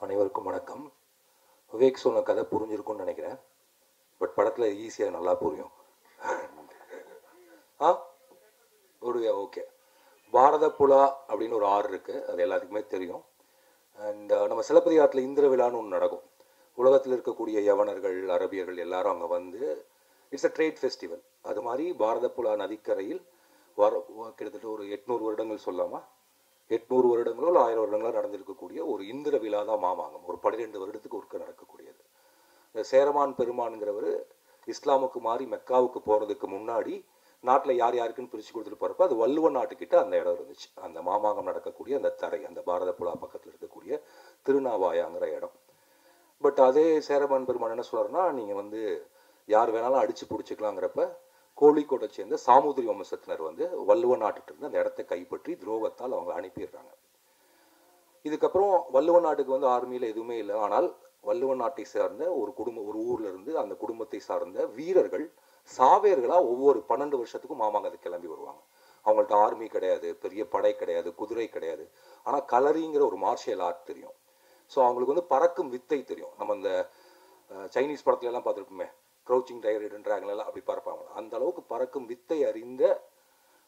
அனைவருக்கும் வணக்கம். விவேக் சொன்ன கதை புரிஞ்சிருக்கும்னு நினைக்கிறேன். பட் படத்தில் ஈஸியாக நல்லா புரியும். ஓகே. பாரத புலா அப்படின்னு ஒரு ஆறு இருக்குது, அது எல்லாத்துக்குமே தெரியும். அண்ட் நம்ம சிலப்பதிகாரத்தில் இந்திர விழான்னு ஒன்று நடக்கும். உலகத்தில் இருக்கக்கூடிய யவனர்கள், அரபியர்கள் எல்லாரும் அங்கே வந்து இட்ஸ் அ ட்ரேட் ஃபெஸ்டிவல். அது மாதிரி பாரத புலா நதிக்கரையில் கிட்டத்தட்ட ஒரு 800 வருடங்கள் சொல்லாமா, 800 வருடங்களோ இல்லை 1000 வருடங்களோ நடந்திருக்கக்கூடிய ஒரு இந்திர விழா தான் மாமாங்கம். ஒரு 12 வருடத்துக்கு ஒருக்க நடக்கக்கூடியது. இந்த சேரமான் பெருமான்கிறவர் இஸ்லாமுக்கு மாறி மெக்காவுக்கு போகிறதுக்கு முன்னாடி நாட்டில் யார் யாருக்குன்னு பிரித்து கொடுத்துட்டு போகிறப்ப அது வள்ளுவ நாட்டுக்கிட்ட அந்த இடம் இருந்துச்சு. அந்த மாமாங்கம் நடக்கக்கூடிய அந்த தரை, அந்த பாரத புலா பக்கத்தில் இருக்கக்கூடிய திருநாவாயாங்கிற இடம். பட் அதே சேரமான் பெருமான் என்ன சொல்கிறாருன்னா, நீங்கள் வந்து யார் வேணாலும் அடித்து பிடிச்சிக்கலாங்கிறப்ப கோழிக்கோட்டை சேர்ந்த சாமுதிரி வம்சத்தினர் வந்து வள்ளுவ நாட்டுக்கு அந்த இடத்தை கைப்பற்றி துரோகத்தால் அவங்க அனுப்பிடுறாங்க. இதுக்கப்புறம் வள்ளுவ நாட்டுக்கு வந்து ஆர்மியில் எதுவுமே இல்லை. ஆனால் வள்ளுவ நாட்டை சார்ந்த ஒரு ஊர்ல இருந்து அந்த குடும்பத்தை சார்ந்த வீரர்கள் சாவேர்களாக ஒவ்வொரு 12 வருஷத்துக்கும் மாமாங்கத்துக்கு கிளம்பி வருவாங்க. அவங்கள்ட்ட ஆர்மி கிடையாது, பெரிய படை கிடையாது, குதிரை கிடையாது. ஆனால் கலரிங்கிற ஒரு மார்ஷியல் ஆர்ட் தெரியும். ஸோ அவங்களுக்கு வந்து பறக்கும் வித்தை தெரியும். நம்ம இந்த சைனீஸ் படத்துல எல்லாம் பார்த்துருப்போமே, க்ரௌச்சிங் டைகர் ட்ராகன்லாம் அப்படி பறப்பாங்க. அந்த அளவுக்கு பறக்கும் வித்தை அறிந்த,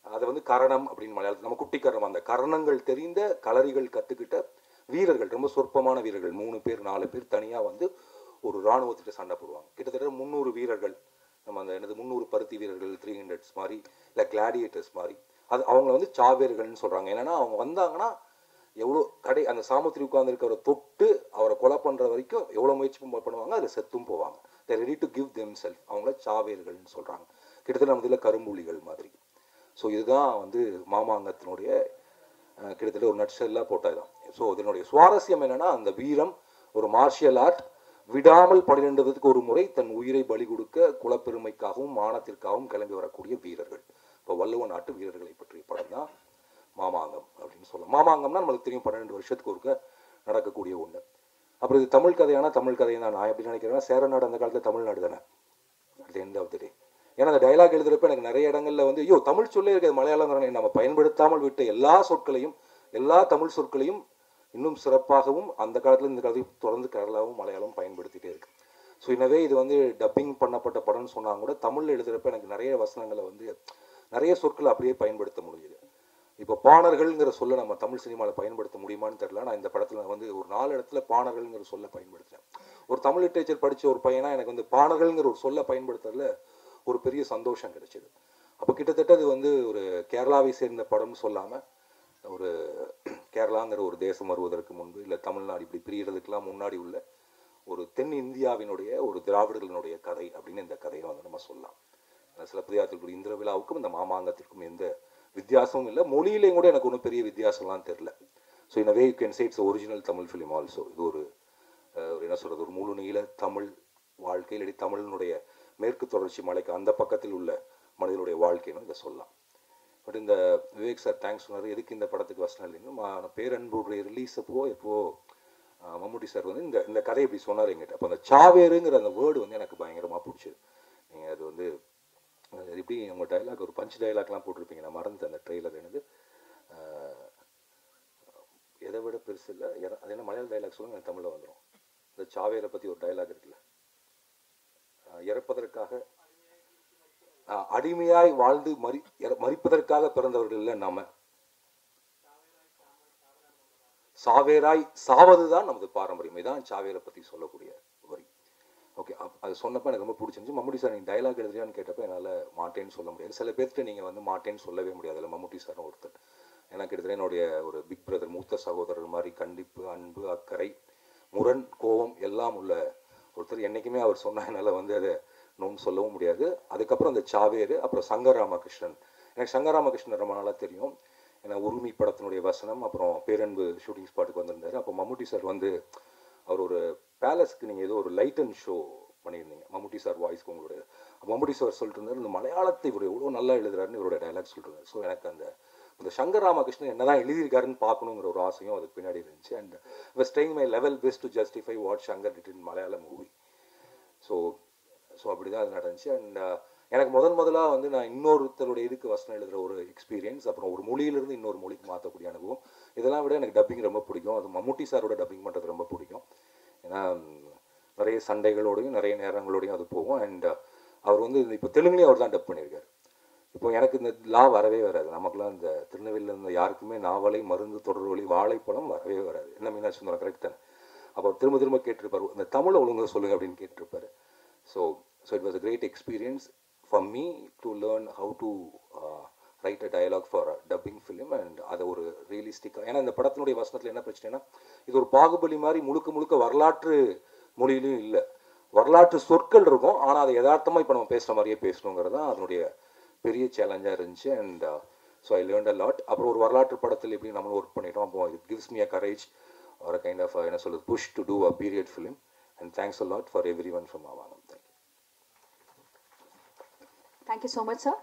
அதை வந்து கரணம் அப்படின்னு மலையாளத்தில் நம்ம குட்டி கரணம், அந்த கரணங்கள் தெரிந்த களரிகள் கற்றுக்கிட்ட வீரர்கள், ரொம்ப சொற்பமான வீரர்கள், 3 பேர் 4 பேர் தனியாக வந்து ஒரு இராணுவத்திட்ட சண்டை போடுவாங்க. கிட்டத்தட்ட 300 வீரர்கள், நம்ம அந்த 300 பருத்தி வீரர்கள், 300s மாதிரி, இல்லை கிளாடியேட்டர்ஸ் மாதிரி. அது அவங்க வந்து சாவேர்கள்னு சொல்கிறாங்க. என்னென்னா அவங்க வந்தாங்கன்னா எவ்வளோ அந்த சாமுத்திரி உட்கார்ந்துருக்கவரை தொட்டு அவரை கொலை பண்ணுற வரைக்கும் எவ்வளோ முயற்சி பண்ணுவாங்க, அதில் செத்தும் போவாங்க. தே ready to give them self. அவங்கள சாவேர்கள்னு சொல்கிறாங்க. கிட்டத்தட்ட நம்ம இதில் கரும்புலிகள் மாதிரி. ஸோ இதுதான் வந்து மாமாங்கத்தினுடைய கிட்டத்தட்ட ஒரு நட்செல்லாக போட்டதுதான். ஸோ இதனுடைய சுவாரஸ்யம் என்னென்னா, அந்த வீரம் ஒரு மார்ஷியல் ஆர்ட், விடாமல் 12 வருடத்துக்கு ஒரு முறை தன் உயிரை பலி கொடுக்க குலப்பெருமைக்காகவும் மானத்திற்காகவும் கிளம்பி வரக்கூடிய வீரர்கள். இப்போ வள்ளுவ நாட்டு வீரர்களை பற்றிய படம் தான் மாமாங்கம் அப்படின்னு சொல்லலாம். மாமாங்கம்னா நம்மளுக்கு தெரியும், 12 வருஷத்துக்கு ஒருக்க நடக்கக்கூடிய ஒன்று. அப்புறம் இது தமிழ் கதையான தமிழ் கதையை தான் நான் எப்படி நினைக்கிறேன்னா, சேரநாடு அந்த காலத்தில் தமிழ்நாடு தானே, அது எந்த ஆஃப் ஏன்னா அந்த டைலாக் எழுதுறப்ப எனக்கு நிறைய இடங்கள்ல வந்து ஐயோ தமிழ் சொல்லே இருக்கிறது மலையாளம் நம்ம பயன்படுத்தாமல் விட்ட எல்லா சொற்களையும், எல்லா தமிழ் சொற்களையும் இன்னும் சிறப்பாகவும் அந்த காலத்தில் இந்த காலத்தில் தொடர்ந்து கேரளாவும் மலையாளம் பயன்படுத்திட்டே இருக்கு. ஸோ எனவே இது வந்து டப்பிங் பண்ணப்பட்ட படம்னு சொன்னாங்க கூட, தமிழில் எழுதுறப்ப எனக்கு நிறைய வசனங்களை வந்து நிறைய சொற்களை அப்படியே பயன்படுத்த முடியுது. இப்போ பாணர்கள்ங்கிற சொல்ல நம்ம தமிழ் சினிமாவில் பயன்படுத்த முடியுமான்னு தெரியல. நான் இந்த படத்தில் வந்து ஒரு 4 இடத்துல பாணர்கள்ங்கிற சொல்ல பயன்படுத்துகிறேன். ஒரு தமிழ் லிட்ரேச்சர் படித்த ஒரு பையனா எனக்கு வந்து பாணர்கள்ங்கிற ஒரு சொல்ல பயன்படுத்துறதுல ஒரு பெரிய சந்தோஷம் கிடைச்சிது. அப்போ கிட்டத்தட்ட அது வந்து ஒரு கேரளாவை சேர்ந்த படம்னு சொல்லாமல், ஒரு கேரளாங்கிற ஒரு தேசம் வருவதற்கு முன்பு, இல்லை தமிழ்நாடு இப்படி பிரியறதுக்கெல்லாம் முன்னாடி உள்ள ஒரு தென் இந்தியாவினுடைய ஒரு திராவிடர்களுடைய கதை அப்படின்னு இந்த கதையை வந்து நம்ம சொல்லலாம். சிலப்பதிகாரத்தில் இந்திர விழாவுக்கும் இந்த மாமாங்கத்திற்கும் எந்த வித்தியாசமும் இல்லை. மொழியிலையும் கூட எனக்கு ஒன்றும் பெரிய வித்தியாசம்லாம் தெரில. So in a way you can say it's original Tamil film also. இது ஒரு என்ன சொல்கிறது, ஒரு முழு நீள தமிழ் வாழ்க்கை, இல்லாட்டி தமிழினுடைய மேற்கு தொடர்ச்சி மலைக்கு அந்த பக்கத்தில் உள்ள மனிதனுடைய வாழ்க்கைன்னு இதை சொல்லலாம். பட் இந்த விவேக் சார் தேங்க்ஸ் சொன்னார், எதுக்கு இந்த படத்துக்கு வசனம் இல்லைன்னு. பேரன்புடைய ரிலீஸ் எப்போ மம்முட்டி சார் வந்து இந்த கதை இப்படி சொன்னார் எங்கிட்ட. அப்போ அந்த சாவேருங்கிற அந்த வேர்டு வந்து எனக்கு பயங்கரமாக பிடிச்சிது. நீங்கள் அது வந்து எப்படி உங்கள் டைலாக் ஒரு பஞ்ச் டைலாக்லாம் போட்டிருப்பீங்க, நான் மறந்து அந்த ட்ரெயிலர் என்னது எதை விட பெருசு இல்லை, அது என்ன மலையாள டைலாக் சொல்லுங்க, எனக்கு தமிழில் வந்துடும். இந்த சாவேரை பற்றி ஒரு டைலாக் இருக்குல்ல, இறப்பதற்காக அடிமையாய் வாழ்ந்து மறிப்பதற்காக பிறந்தவர்கள் இல்லை நாம, சாவேராய் சாவதுதான் நமது பாரம்பரியம். இதான் சாவேரை பற்றி சொல்லக்கூடிய வரி. ஓகே, அது சொன்னப்போ எனக்கு ரொம்ப பிடிச்சிருந்துச்சு. மம்முட்டி சார் நீங்கள் டைலாக் எழுதுறியான்னு கேட்டப்போ என்னால் மாட்டேன்னு சொல்ல முடியாது. சில பேர்கிட்ட நீங்கள் வந்து மாட்டேன்னு சொல்லவே முடியாது. இல்லை மம்முட்டி சார் ஒருத்தர் எனக்கு கிட்டத்தட்ட என்னுடைய ஒரு பிக் பிரதர், மூத்த சகோதரர் மாதிரி கண்டிப்பு, அன்பு, அக்கறை, முரண், கோபம் எல்லாம் உள்ள ஒருத்தர். என்றைக்குமே அவர் சொன்னால் என்னால் வந்து அதை நோன்னு சொல்லவும் முடியாது. அதுக்கப்புறம் அந்த சாவேரு, அப்புறம் சங்கராமகிருஷ்ணன். எனக்கு சங்கராமகிருஷ்ணன் ரொம்ப நாளாக தெரியும். ஏன்னா உரிமை படத்தினுடைய வசனம், அப்புறம் பேரன்பு ஷூட்டிங் ஸ்பாட்டுக்கு வந்திருந்தார். அப்போ மம்முட்டி சார் வந்து அவர் ஒரு பேலஸ்க்கு நீங்கள் ஏதோ ஒரு லைட் அண்ட் ஷோ பண்ணியிருந்தீங்க, மம்முட்டி சார் வாய்ஸ்க்கு உங்களுடைய. மம்முட்டி சார் சொல்லிட்டு இருந்தார், இந்த மலையாளத்தை இவர் எவ்வளோ நல்லா எழுதுறாருன்னு இவரோட டைலாக் சொல்லிட்டு. ஸோ எனக்கு அந்த சங்கர் ராமகிருஷ்ணன் என்னதான் எழுதியிருக்காருன்னு பார்க்கணுங்கிற ஒரு ஆசையும் அதுக்கு பின்னாடி இருந்துச்சு. And was trying my level best to justify what Shankar did in Malayalam movie. So அப்படி தான் அது நடந்துச்சு. அண்ட் எனக்கு முதலாக வந்து நான் இன்னொருத்தருடைய இதுக்கு வசனம் எழுதுகிற ஒரு எக்ஸ்பீரியன்ஸ், அப்புறம் ஒரு மொழியிலிருந்து இன்னொரு மொழிக்கு மாற்றக்கூடிய அனுபவம், இதெல்லாம் விட எனக்கு டப்பிங் ரொம்ப பிடிக்கும். அது மம்முட்டி சாரோட டப்பிங் பண்ணுறது ரொம்ப பிடிக்கும். நிறைய சண்டைகளோடையும் நிறைய நேரங்களோடையும் அது போகும். அண்ட் அவர் வந்து இப்போ தெலுங்குலேயும் அவர் தான் டப் பண்ணியிருக்காரு. இப்போ எனக்கு இந்த லா வரவே வராது. நமக்குலாம் இந்த திருநெல்வேலியில் இருந்த யாருக்குமே நாவலை, மருந்து, தொடர்வழி, வாழைப்பழம் வரவே வராது. என்ன மீனாட்சி சுந்தரம் கரெக்ட் தானே? அப்போ திரும்ப திரும்ப கேட்டிருப்பார், இந்த தமிழை ஒழுங்காக சொல்லுங்கள் அப்படின்னு கேட்டிருப்பார். So it was a great experience for me to learn how to write a dialogue for a dubbing film. And அதை ஒரு ரியலிஸ்டிக்காக, ஏன்னா இந்த படத்தினுடைய வசனத்தில் என்ன பிரச்சனைனா, இது ஒரு பாகுபலி மாதிரி முழுக்க முழுக்க வரலாற்று மொழியிலையும் இல்லை, வரலாற்று சொற்கள் இருக்கும், ஆனால் அதை யதார்த்தமாக இப்போ நம்ம பேசுகிற மாதிரியே பேசணுங்கிறது தான் அதனுடைய பெரிய சேலஞ்சாக இருந்துச்சு. And so I learnt a lot. அப்புறம் ஒரு வரலாற்று படத்தில் எப்படி நம்மளும் ஒர்க் பண்ணிட்டோம், அப்போ it gives me a courage or a kind of என்ன சொல்லுது push to do a period film. And thanks a lot for everyone from Aavanam. Thank you so much, sir.